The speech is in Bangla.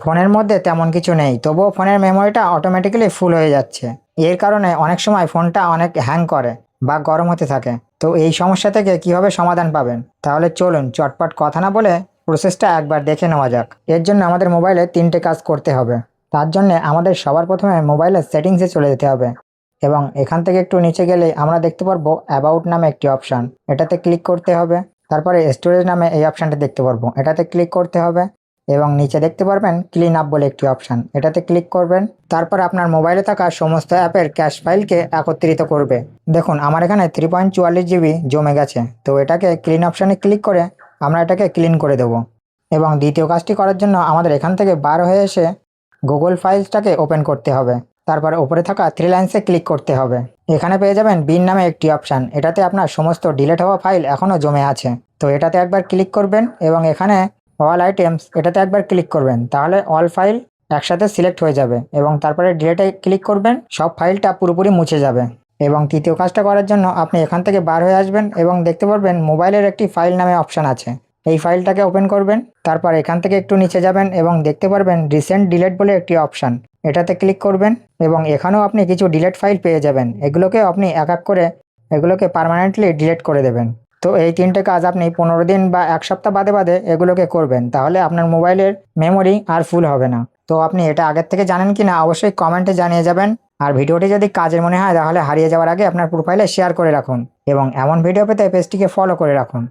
ফোনের মধ্যে তেমন কিছু নেই, তবুও ফোনের মেমোরিটা অটোমেটিক্যালি ফুল হয়ে যাচ্ছে। এর কারণে অনেক সময় ফোনটা অনেক হ্যাং করে বা গরম হতে থাকে। তো এই সমস্যা থেকে কিভাবে সমাধান পাবেন, তাহলে চলুন চটপট কথা না বলে প্রসেসটা একবার দেখে নেওয়া যাক। এর জন্য আমাদের মোবাইলে 3টে কাজ করতে হবে। তার জন্য আমাদের সবার প্রথমে মোবাইলের সেটিংসে চলে যেতে হবে এবং এখান থেকে একটু নিচে গেলে আমরা দেখতে পারবো অ্যাবাউট নামে একটি অপশান, এটাতে ক্লিক করতে হবে। তারপরে স্টোরেজ নামে এই অপশানটা দেখতে পারবো, এটাতে ক্লিক করতে হবে এবং নিচে দেখতে পারবেন ক্লিন আপ বলে একটি অপশান, এটাতে ক্লিক করবেন। তারপর আপনার মোবাইলে থাকা সমস্ত অ্যাপের ক্যাশ ফাইলকে একত্রিত করবে। দেখুন আমার এখানে 3.44 জিবি জমে গেছে, তো এটাকে ক্লিন অপশানে ক্লিক করে আমরা এটাকে ক্লিন করে দেবো। এবং দ্বিতীয় কাজটি করার জন্য আমাদের এখান থেকে বার হয়ে এসে গুগল ফাইলসটাকে ওপেন করতে হবে। তারপরে ওপরে থাকা 3 লাইন্সে ক্লিক করতে হবে। এখানে পেয়ে যাবেন বিন নামে একটি অপশান, এটাতে আপনার সমস্ত ডিলিট হওয়া ফাইল এখনও জমে আছে। তো এটাতে একবার ক্লিক করবেন এবং এখানে অল আইটেমস এটাতে একবার ক্লিক করবেন, তাহলে অল ফাইল একসাথে সিলেক্ট হয়ে যাবে এবং তারপরে ডিলিটে ক্লিক করবেন, সব ফাইলটা পুরোপুরি মুছে যাবে। এবং তৃতীয় কাজটা করার জন্য আপনি এখান থেকে বার হয়ে আসবেন এবং দেখতে পারবেন মোবাইলের একটি ফাইল নামে অপশান আছে, এই ফাইলটাকে ওপেন করবেন। তারপর এখান থেকে একটু নিচে যাবেন এবং দেখতে পারবেন রিসেন্ট ডিলিট বলে একটি অপশান, এটাতে ক্লিক করবেন এবং এখানেও আপনি কিছু ডিলিট ফাইল পেয়ে যাবেন। এগুলোকে আপনি এক এক করে এগুলোকে পার্মানেন্টলি ডিলিট করে দেবেন। তো এই 3টে কাজ আপনি 15 দিন বা 1 সপ্তাহ বাদে বাদে এগুলোকে করবেন, তাহলে আপনার মোবাইলের মেমোরি আর ফুল হবে না। তো আপনি এটা আগের থেকে জানেন কি না অবশ্যই কমেন্টে জানিয়ে যাবেন। আর ভিডিওটি যদি কাজের মনে হয় তাহলে হারিয়ে যাওয়ার আগে আপনার প্রোফাইলে শেয়ার করে রাখুন এবং এমন ভিডিও পেতে পেজটিকে ফলো করে রাখুন।